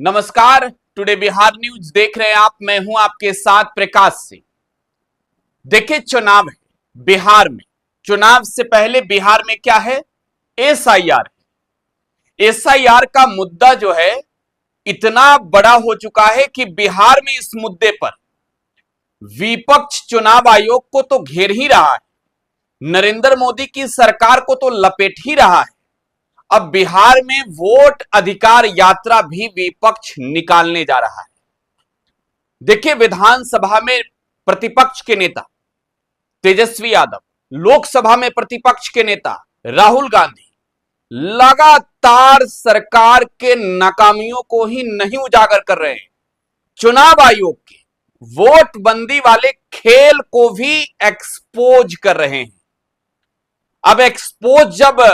नमस्कार, today Bihar news देख रहे हैं आप। मैं हूं आपके साथ प्रकाश सिंह। देखिए, चुनाव है बिहार में। चुनाव से पहले बिहार में क्या है? एसआईआर है। एसआईआर का मुद्दा जो है इतना बड़ा हो चुका है कि बिहार में इस मुद्दे पर विपक्ष चुनाव आयोग को तो घेर ही रहा है, नरेंद्र मोदी की सरकार को तो लपेट ही रहा है। अब बिहार में वोट अधिकार यात्रा भी विपक्ष निकालने जा रहा है। देखिए, विधानसभा में प्रतिपक्ष के नेता तेजस्वी यादव, लोकसभा में प्रतिपक्ष के नेता राहुल गांधी लगातार सरकार के नाकामियों को ही नहीं उजागर कर रहे हैं, चुनाव आयोग के वोट बंदी वाले खेल को भी एक्सपोज कर रहे हैं। अब एक्सपोज जब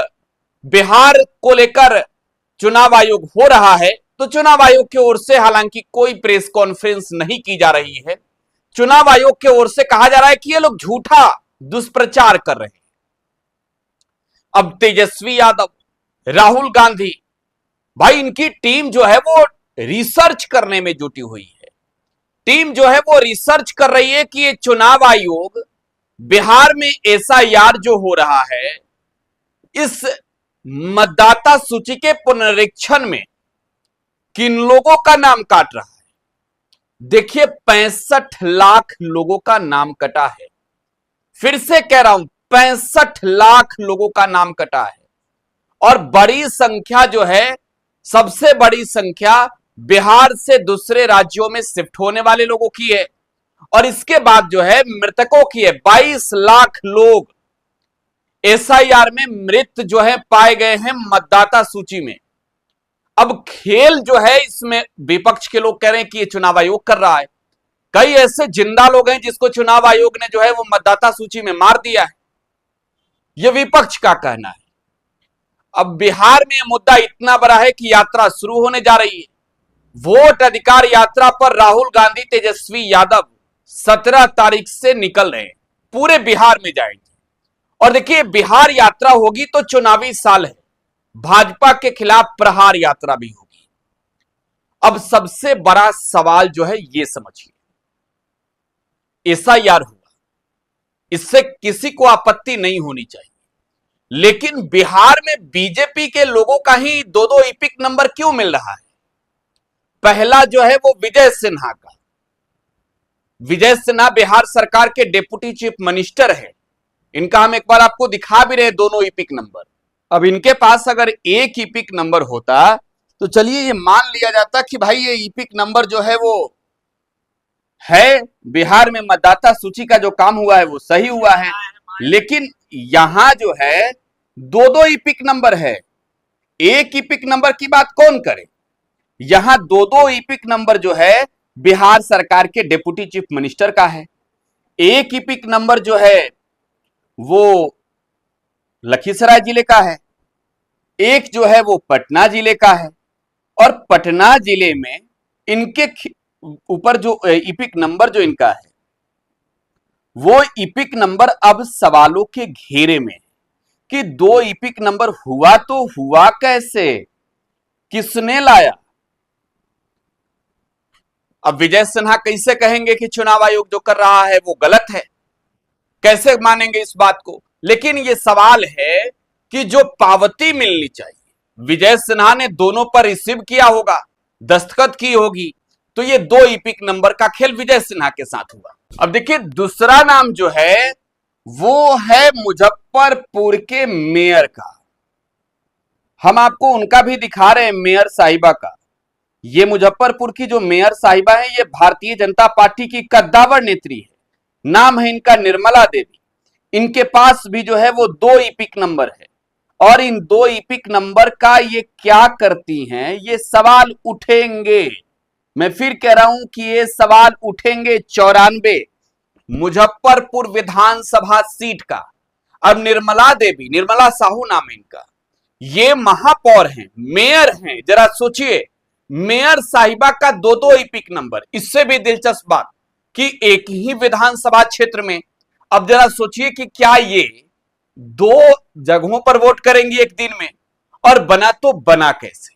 बिहार को लेकर चुनाव आयोग हो रहा है तो चुनाव आयोग की ओर से हालांकि कोई प्रेस कॉन्फ्रेंस नहीं की जा रही है। चुनाव आयोग की ओर से कहा जा रहा है कि ये लोग झूठा दुष्प्रचार कर रहे हैं। अब तेजस्वी यादव, राहुल गांधी, भाई इनकी टीम जो है वो रिसर्च करने में जुटी हुई है। टीम जो है वो रिसर्च कर रही है कि ये चुनाव आयोग बिहार में एसआईआर जो हो रहा है, इस मतदाता सूची के पुनरीक्षण में किन लोगों का नाम काट रहा है। देखिए, 65 लाख लोगों का नाम कटा है। फिर से कह रहा हूं, 65 लाख लोगों का नाम कटा है। और बड़ी संख्या जो है, सबसे बड़ी संख्या बिहार से दूसरे राज्यों में शिफ्ट होने वाले लोगों की है। और इसके बाद जो है मृतकों की है। 22 लाख लोग एसआईआर में मृत जो है पाए गए हैं मतदाता सूची में। अब खेल जो है इसमें विपक्ष के लोग कह रहे हैं कि ये चुनाव आयोग कर रहा है। कई ऐसे जिंदा लोग हैं जिसको चुनाव आयोग ने जो है वो मतदाता सूची में मार दिया है, ये विपक्ष का कहना है। अब बिहार में मुद्दा इतना बड़ा है कि यात्रा शुरू होने जा रही है। वोट अधिकार यात्रा पर राहुल गांधी, तेजस्वी यादव 17 तारीख से निकल रहे हैं, पूरे बिहार में जाएंगे। और देखिए, बिहार यात्रा होगी तो चुनावी साल है, भाजपा के खिलाफ प्रहार यात्रा भी होगी। अब सबसे बड़ा सवाल जो है ये समझिए, एसआईआर हुआ, इससे किसी को आपत्ति नहीं होनी चाहिए, लेकिन बिहार में बीजेपी के लोगों का ही दो इपिक नंबर क्यों मिल रहा है? पहला जो है वो विजय सिन्हा का। विजय सिन्हा बिहार सरकार के डिप्टी चीफ मिनिस्टर है। इनका हम एक बार आपको दिखा भी रहे दोनों इपिक नंबर। अब इनके पास अगर एक इपिक नंबर होता तो चलिए ये मान लिया जाता कि भाई ये इपिक नंबर जो है वो है, बिहार में मतदाता सूची का जो काम हुआ है वो सही हुआ है। लेकिन यहां जो है दो इपिक नंबर है। एक इपिक नंबर की बात कौन करे? यहां दो इपिक नंबर जो है बिहार सरकार के डिप्टी चीफ मिनिस्टर का है। एक इपिक नंबर जो है वो लखीसराय जिले का है, एक जो है वो पटना जिले का है। और पटना जिले में इनके ऊपर जो इपिक नंबर जो इनका है वो इपिक नंबर अब सवालों के घेरे में कि दो इपिक नंबर हुआ तो हुआ कैसे, किसने लाया? अब विजय सिन्हा कैसे कहेंगे कि चुनाव आयोग जो कर रहा है वो गलत है? कैसे मानेंगे इस बात को? लेकिन ये सवाल है कि जो पावती मिलनी चाहिए, विजय सिन्हा ने दोनों पर रिसीव किया होगा, दस्तखत की होगी, तो ये दो इपिक नंबर का खेल विजय सिन्हा के साथ हुआ। अब देखिए, दूसरा नाम जो है वो है मुजफ्फरपुर के मेयर का। हम आपको उनका भी दिखा रहे हैं, मेयर साहिबा का। ये मुजफ्फरपुर की जो मेयर साहिबा है ये भारतीय जनता पार्टी की कद्दावर नेत्री है। नाम है इनका निर्मला देवी। इनके पास भी जो है वो दो इपिक नंबर है। और इन दो इपिक नंबर का ये क्या करती हैं, ये सवाल उठेंगे। मैं फिर कह रहा हूं कि ये सवाल उठेंगे। 94 मुजफ्फरपुर विधानसभा सीट का। अब निर्मला देवी, निर्मला साहू नाम है इनका, ये महापौर हैं, मेयर हैं। जरा सोचिए, मेयर साहिबा का दो इपिक नंबर। इससे भी दिलचस्प बात कि एक ही विधानसभा क्षेत्र में। अब जरा सोचिए कि क्या ये दो जगहों पर वोट करेंगी एक दिन में, और बना तो बना कैसे?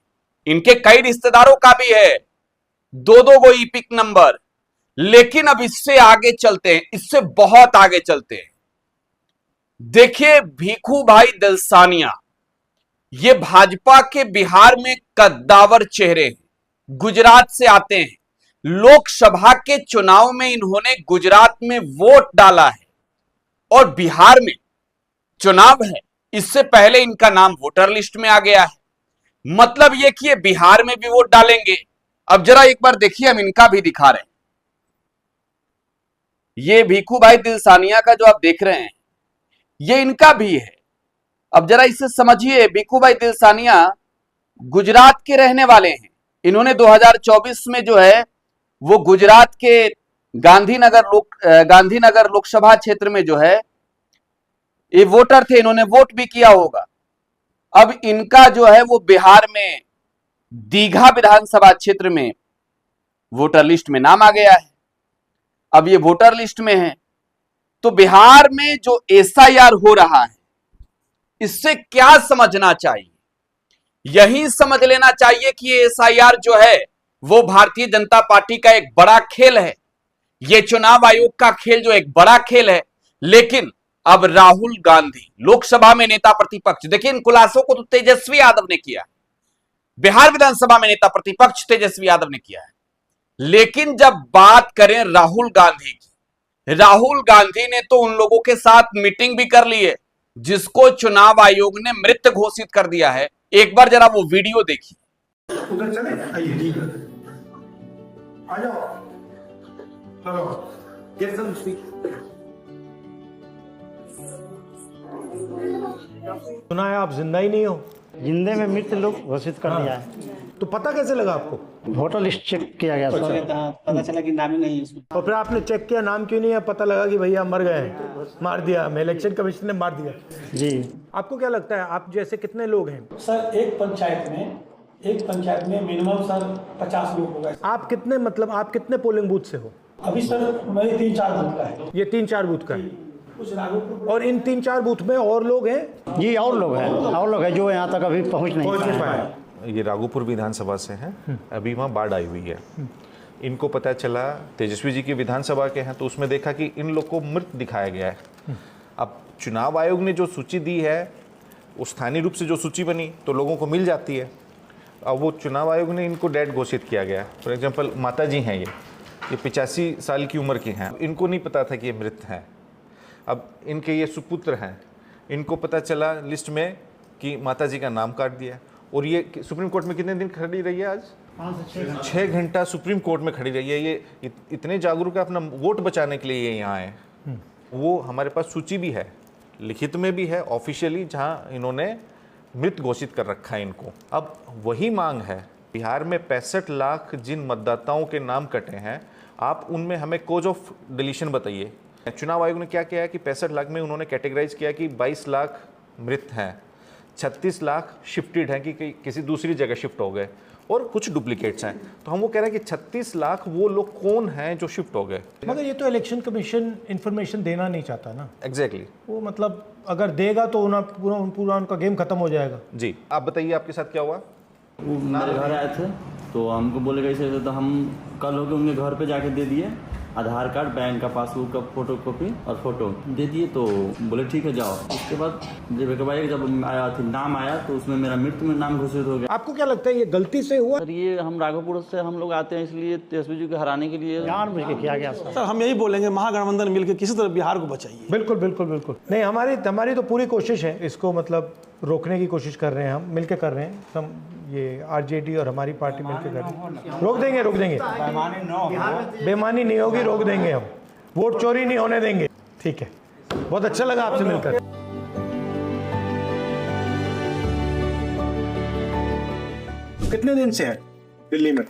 इनके कई रिश्तेदारों का भी है, दो दो गो ईपिक नंबर। लेकिन अब इससे आगे चलते हैं, इससे बहुत आगे चलते हैं। देखिए भीखू भाई दलसानिया, ये भाजपा के बिहार में कद्दावर चेहरे हैं, गुजरात से आते हैं। लोकसभा के चुनाव में इन्होंने गुजरात में वोट डाला है और बिहार में चुनाव है, इससे पहले इनका नाम वोटर लिस्ट में आ गया है। मतलब ये कि ये बिहार में भी वोट डालेंगे। अब जरा एक बार देखिए, हम इनका भी दिखा रहे हैं। ये भीखू भाई दिलसानिया का जो आप देख रहे हैं, ये इनका भी है। अब जरा इसे समझिए, भीखू भाई दिलसानिया गुजरात के रहने वाले हैं। इन्होंने 2024 में जो है वो गुजरात के गांधीनगर लोकसभा क्षेत्र में जो है ये वोटर थे, इन्होंने वोट भी किया होगा। अब इनका जो है वो बिहार में दीघा विधानसभा क्षेत्र में वोटर लिस्ट में नाम आ गया है। अब ये वोटर लिस्ट में है, तो बिहार में जो एसआईआर हो रहा है, इससे क्या समझना चाहिए? यही समझ लेना चाहिए कि ये एसआईआर जो है वो भारतीय जनता पार्टी का एक बड़ा खेल है। ये चुनाव आयोग का खेल जो एक बड़ा खेल है। लेकिन अब राहुल गांधी लोकसभा में नेता प्रतिपक्ष, देखिए इन खुलासों को तो तेजस्वी यादव ने किया, बिहार विधानसभा में नेता प्रतिपक्ष तेजस्वी यादव ने किया है। लेकिन जब बात करें राहुल गांधी की, राहुल गांधी ने तो उन लोगों के साथ मीटिंग भी कर ली है जिसको चुनाव आयोग ने मृत घोषित कर दिया है। एक बार जरा वो वीडियो देखिए। उधर चले, आइए, ठीक है, आ जाओ। हेलो, कैसे सुना है आप जिंदा ही नहीं हो। जिंदे में मृत लोग घोषित कर दिया है। तो पता कैसे लगा आपको? वोटर लिस्ट चेक किया गया सर। पता चला कि नाम ही नहीं है इसमें। और फिर आपने चेक किया, नाम क्यों नहीं है? पता लगा कि भैया मर गए हैं, मार दिया हमें, इलेक्शन कमीशन ने मार दिया। जी। आपको क्या लगता है, आप जैसे कितने लोग हैं? सर एक पंचायत में मिनिमम सर 50 लोग होगा। आप कितने, मतलब आप कितने पोलिंग बूथ से हो? अभी सर मेरे 3-4 बूथ का है। ये 3-4 बूथ का है। कुछ राघोपुर और इन 3-4 बूथ में और लोग हैं? जी और लोग हैं जो यहाँ तक अभी पहुँच नहीं पाए। ये राघोपुर विधानसभा से हैं। अभी वहाँ बाढ़ आई हुई है। इनको पता चला तेजस्वी जी की विधानसभा के हैं, तो उसमें देखा कि इन लोग को मृत दिखाया गया है। अब चुनाव आयोग ने जो सूची दी है, वो स्थानीय रूप से जो सूची बनी तो लोगों को मिल जाती है। अब वो चुनाव आयोग ने इनको डेड घोषित किया गया है। फॉर एग्जाम्पल माता जी हैं, ये 85 साल की उम्र की हैं। इनको नहीं पता था कि ये मृत हैं। अब इनके ये सुपुत्र हैं, इनको पता चला लिस्ट में कि माता जी का नाम काट दिया। और ये सुप्रीम कोर्ट में कितने दिन खड़ी रही है? आज 6 घंटा सुप्रीम कोर्ट में खड़ी रही है। ये इतने जागरूक है, अपना वोट बचाने के लिए ये यहाँ आए। वो हमारे पास सूची भी है, लिखित में भी है, ऑफिशियली, जहाँ इन्होंने मृत घोषित कर रखा है इनको। अब वही मांग है, बिहार में 65 लाख जिन मतदाताओं के नाम कटे हैं, आप उनमें हमें कोज ऑफ डिलीशन बताइए। चुनाव आयोग ने क्या किया है कि 65 लाख में उन्होंने कैटेगराइज किया कि 22 लाख मृत हैं, 36 लाख शिफ्टेड हैं कि किसी दूसरी जगह शिफ्ट हो गए, और कुछ डुप्लीकेट्स हैं। तो हम वो कह रहे हैं कि 36 लाख वो लोग कौन हैं जो शिफ्ट हो गए। मगर ये तो इलेक्शन कमीशन इंफॉर्मेशन देना नहीं चाहता ना। एग्जैक्टली वो मतलब अगर देगा तो पूरा उनका गेम खत्म हो जाएगा। जी, आप बताइए आपके साथ क्या हुआ? वो मेरे घर आए थे तो हमको बोले कैसे, तो हम कल होके उनके घर पे जाके दे दिए आधार कार्ड, बैंक का पासबुक का फोटो कॉपी और फोटो दे दिए। तो बोले ठीक है जाओ। उसके बाद जब आया थी नाम आया तो उसमें मेरा मृत्यु में नाम घोषित हो गया। आपको क्या लगता है ये गलती से हुआ? सर ये हम राघोपुर से हम लोग आते हैं, इसलिए तेजस्वी जी को हराने के लिए जानबूझ के किया गया सर हम यही बोलेंगे, महागठबंधन मिलकर किसी तरह बिहार को बचाइए। बिल्कुल बिल्कुल बिल्कुल। नहीं, हमारी तो पूरी कोशिश है इसको मतलब रोकने की कोशिश कर रहे हैं, हम मिलकर कर रहे हैं। हम ये आरजेडी और हमारी पार्टी मिलकर कर रहे हैं। रोक देंगे। बेईमानी नहीं होगी, रोक देंगे हम। वोट चोरी नहीं होने देंगे। ठीक है, बहुत अच्छा लगा आपसे मिलकर। कितने दिन से है दिल्ली में?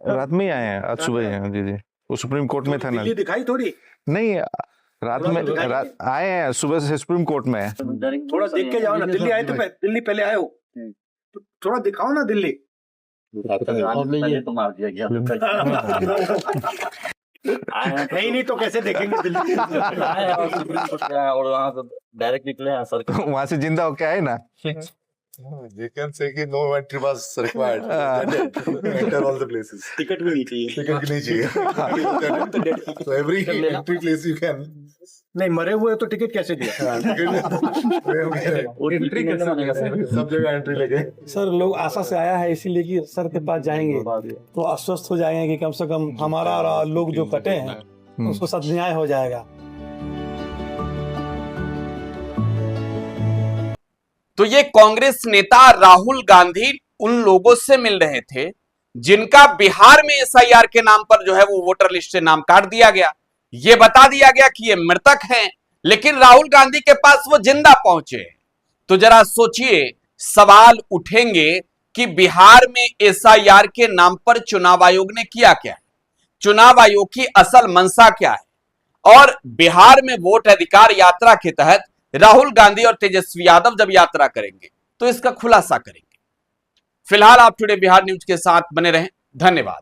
रात में ही आए हैं, आज सुबह हैं। जी, वो सुप्रीम कोर्ट में था ना। दिल्ली दिखाई थोड़ी नहीं, रात में आए हैं, सुबह से सुप्रीम कोर्ट में है। थोड़ा देख के जाओ ना। दिल्ली आए तो दिल्ली पहले आए हो, तो थोड़ा दिखाओ ना दिल्ली। नहीं तो कैसे देखेंगे दिल्ली? और वहाँ से डायरेक्ट निकले हैं सर। वहां से जिंदा होके आए ना। They can say कि no entry pass required. Enter all the places. Ticket भी नहीं चाहिए। टिकट भी नहीं चाहिए। So every entry place you can. नहीं मरे हुए तो टिकट कैसे दिया? एंट्री कैसे बनेगा सर? सब जगह एंट्री लगे। सर लोग आशा से आया है इसीलिए कि सर के पास जाएंगे तो आश्वस्त हो जाएंगे कि कम से कम हमारा लोग जो कटे हैं उसको साथ न्याय हो जाएगा। तो ये कांग्रेस नेता राहुल गांधी उन लोगों से मिल रहे थे जिनका बिहार में एसआईआर के नाम पर जो है वो वोटर लिस्ट से नाम काट दिया गया। ये बता दिया गया कि ये मृतक हैं, लेकिन राहुल गांधी के पास वो जिंदा पहुंचे। तो जरा सोचिए, सवाल उठेंगे कि बिहार में एसआईआर के नाम पर चुनाव आयोग ने किया क्या है, चुनाव आयोग की असल मंशा क्या है, और बिहार में वोट अधिकार यात्रा के तहत राहुल गांधी और तेजस्वी यादव जब यात्रा करेंगे तो इसका खुलासा करेंगे। फिलहाल आप टुडे बिहार न्यूज के साथ बने रहें। धन्यवाद।